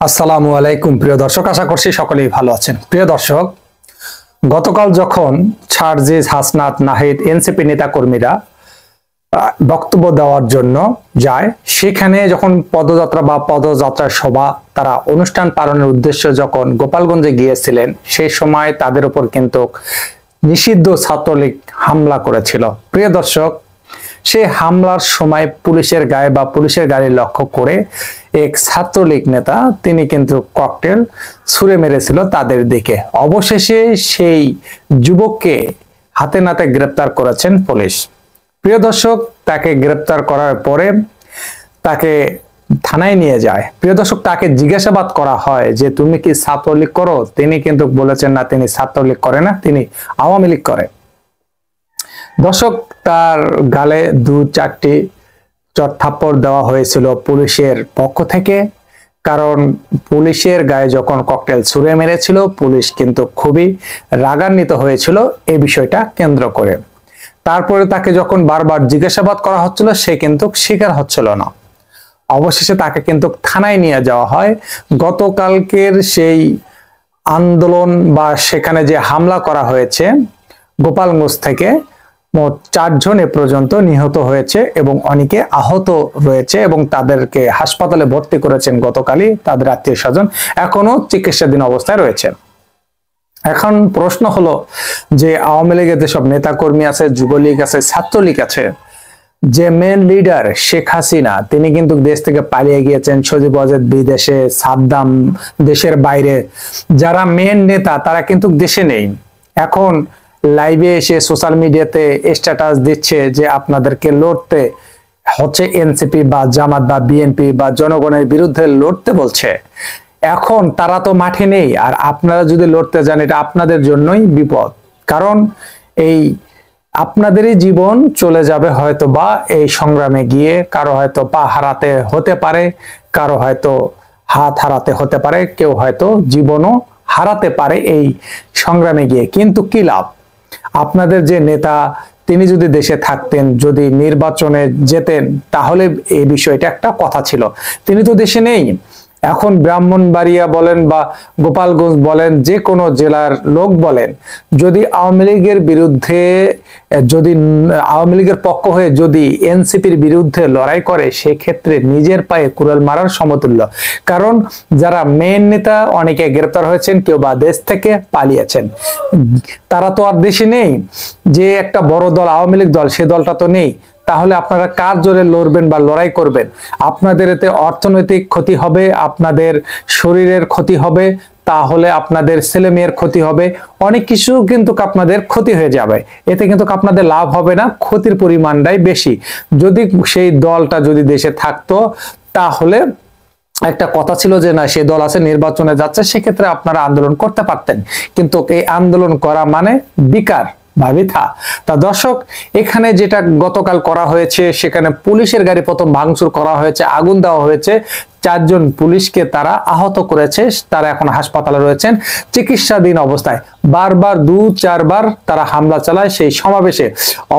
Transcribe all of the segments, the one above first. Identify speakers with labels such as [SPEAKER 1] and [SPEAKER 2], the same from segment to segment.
[SPEAKER 1] আসসালামু আলাইকুম প্রিয় দর্শক, আশা করছি সকলেই ভালো আছেন। প্রিয় দর্শক, গতকাল যখন সার্জিস, হাসনাত, নাহিদ, এনসিপি নেতাকর্মীরা বক্তব্য দেওয়ার জন্য যায়, সেখানে যখন পদযাত্রা সভা তারা অনুষ্ঠান পালনের উদ্দেশ্যে যখন গোপালগঞ্জে গিয়েছিলেন, সেই সময় তাদের উপর কিন্তু নিষিদ্ধ ছাত্রলীগ হামলা করেছিল। প্রিয় দর্শক, সেই হামলার সময় পুলিশের গায়ে বা পুলিশের গাড়ি লক্ষ্য করে এক ছাত্রলীগ নেতা তিনি কিন্তু ককটেল ছুঁড়ে মেরেছিল তাদের দিকে। অবশেষে সেই যুবককে হাতে নাতে গ্রেপ্তার করেছেন পুলিশ। প্রিয় দর্শক, তাকে গ্রেপ্তার করার পরে তাকে থানায় নিয়ে যায়। প্রিয় দর্শক, তাকে জিজ্ঞাসাবাদ করা হয় যে তুমি কি ছাত্রলীগ করো? তিনি কিন্তু বলেছেন না, তিনি ছাত্রলীগ করে না, তিনি আওয়ামী লীগ করে। দর্শক, তার গালে 2-4টি চড়-থাপ্পড় দেওয়া হয়েছিল পুলিশের পক্ষ থেকে, কারণ পুলিশের গায়ে যখন ককটেল ছুঁড়ে মেরেছিল পুলিশ কিন্তু খুবই রাগান্বিত হয়েছিল এই বিষয়টা কেন্দ্র করে। তারপরে তাকে যখন বারবার জিজ্ঞাসাবাদ করা হচ্ছিল সে কিন্তু স্বীকার হচ্ছিল না। অবশেষে তাকে কিন্তু থানায় নিয়ে যাওয়া হয়। গতকালকের সেই আন্দোলন বা সেখানে যে হামলা করা হয়েছে, গোপালগঞ্জ থেকে মোট 4 জন এ পর্যন্ত নিহত হয়েছে এবং অনেকে আহত রয়েছে এবং তাদেরকে হাসপাতালে ভর্তি করেছেন গতকালই তাদের আত্মীয় স্বজন, এখনো চিকিৎসাধীন অবস্থায় রয়েছে। এখন প্রশ্ন হলো যে আওয়ামী লীগের যেসব নেতাকর্মী আছে, যুবলীগ আছে, ছাত্রলীগ আছে, যে মেন লিডার শেখ হাসিনা তিনি কিন্তু দেশ থেকে পালিয়ে গিয়েছেন, সজীব ওয়াজেদ বিদেশে, সাদ্দাম দেশের বাইরে, যারা মেন নেতা তারা কিন্তু দেশে নেই। এখন লাইভে এসে সোশ্যাল মিডিয়াতে স্ট্যাটাস দিচ্ছে যে আপনাদেরকে লড়তে হচ্ছে, এনসিপি বা জামাত বা বিএনপি বা জনগণের বিরুদ্ধে লড়তে বলছে। এখন তারা তো মাঠে নেই, আর আপনারা যদি লড়তে যান এটা আপনাদের জন্যই বিপদ, কারণ এই আপনাদেরই জীবন চলে যাবে হয়তো বা এই সংগ্রামে গিয়ে। কারো হয়তো পা হারাতে হতে পারে, কারো হয়তো হাত হারাতে হতে পারে, কেউ হয়তো জীবনও হারাতে পারে এই সংগ্রামে গিয়ে। কিন্তু কি লাভ? আপনাদের যে নেতা তিনি যদি দেশে থাকতেন, যদি নির্বাচনে যেতেন, তাহলে এই বিষয়টা একটা কথা ছিল। তিনি তো দেশে নেই। এখন ব্রাহ্মণবাড়িয়া বলেন বা গোপালগঞ্জ বলেন, যে কোনো জেলার লোক বলেন, যদি আওয়ামী লীগের বিরুদ্ধে, যদি আওয়ামী লীগের পক্ষ হয়ে যদি এনসিপির বিরুদ্ধে লড়াই করে, সেক্ষেত্রে নিজের পায়ে কুড়াল মারার সমতুল্য। কারণ যারা মেন নেতা অনেকে গ্রেপ্তার হয়েছেন, কেউ বা দেশ থেকে পালিয়েছেন, তারা তো আর দেশে নেই। যে একটা বড় দল আওয়ামী লীগ দল, সে দলটা তো নেই। তাহলে আপনারা কার জোরে লড়বেন বা লড়াই করবেন? আপনাদের এতে অর্থনৈতিক ক্ষতি হবে, আপনাদের শরীরের ক্ষতি হবে, তাহলে আপনাদের ছেলে মেয়ের ক্ষতি হবে, অনেক কিছু কিন্তু আপনাদের ক্ষতি হয়ে যাবে। এতে কিন্তু আপনাদের লাভ হবে না, ক্ষতির পরিমাণটাই বেশি। যদি সেই দলটা যদি দেশে থাকতো, তাহলে একটা কথা ছিল যে না, সেই দল আছে, নির্বাচনে যাচ্ছে, সেক্ষেত্রে আপনারা আন্দোলন করতে পারতেন। কিন্তু এই আন্দোলন করা মানে বিকার বা বৃথা। তা দর্শক, এখানে যেটা গতকাল করা হয়েছে, সেখানে পুলিশের গাড়ি প্রথম ভাঙচুর করা হয়েছে, আগুন দেওয়া হয়েছে, 4 জন পুলিশকে তারা আহত করেছে। তারা এখন হাসপাতালে রয়েছেন চিকিৎসাধীন অবস্থায়। বারবার 2-4 বার তারা হামলা চালায় সেই সমাবেশে।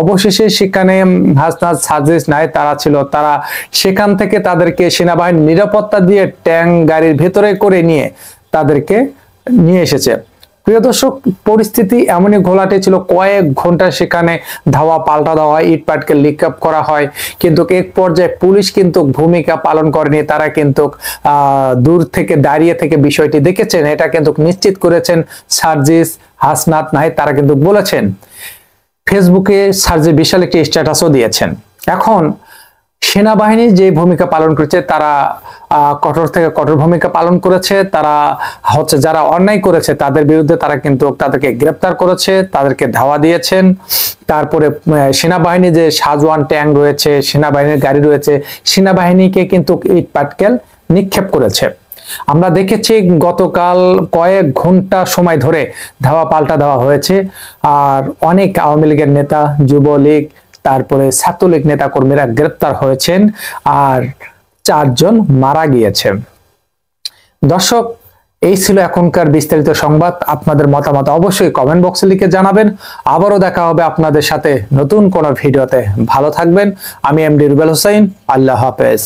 [SPEAKER 1] অবশেষে সেখানে হাসনাত, সার্জিস, নাহিদ তারা ছিল, তারা সেখান থেকে তাদেরকে সেনাবাহিনী নিরাপত্তা দিয়ে ট্যাঙ্ক গাড়ির ভেতরে করে নিয়ে তাদেরকে নিয়ে এসেছে। প্রিয় দর্শক, পরিস্থিতি এমনই ঘোলাটে ছিল, কয়েক ঘন্টা সেখানে ধাওয়া পাল্টা দেওয়া হয়, ইট পাটকে লিক আপ করা হয়, কিন্তু এক পর্যায়ে পুলিশ কিন্তু ভূমিকা পালন করেনি। তারা কিন্তু দূর থেকে দাঁড়িয়ে থেকে বিষয়টি দেখেছেন, এটা কিন্তু নিশ্চিত করেছেন সার্জিস, হাসনাত, নাহিদ। তারা কিন্তু বলেছেন, ফেসবুকে সার্জিস বিশাল একটি স্ট্যাটাসও দিয়েছেন। এখন সেনাবাহিনী যে ভূমিকা পালন করেছে, তারা কঠোর থেকে কঠোর ভূমিকা পালন করেছে। তারা হচ্ছে যারা অন্যায় করেছে তাদের বিরুদ্ধে তারা কিন্তু তাদেরকে গ্রেপ্তার করেছে, তাদেরকে ধাওয়া দিয়েছেন। তারপরে সেনাবাহিনী যে সাজওয়ান ট্যাঙ্ক রয়েছে, সেনাবাহিনীর গাড়ি রয়েছে, সেনাবাহিনীকে কিন্তু ইট পাটকেল নিক্ষেপ করেছে। আমরা দেখেছি গতকাল কয়েক ঘন্টা সময় ধরে ধাওয়া পাল্টা দেওয়া হয়েছে, আর অনেক আওয়ামী লীগের নেতা, যুবলীগ, তারপরে ছাত্রলীগ নেতা কর্মীরা গ্রেপ্তার হয়েছেন, আর 4 জন মারা গিয়েছেন। দর্শক, এই ছিল এখনকার বিস্তারিত সংবাদ। আপনাদের মতামত অবশ্যই কমেন্ট বক্সে লিখে জানাবেন। আবারও দেখা হবে আপনাদের সাথে নতুন কোনো ভিডিওতে। ভালো থাকবেন। আমি এমডি রুবেল হোসেন। আল্লাহ হাফেজ।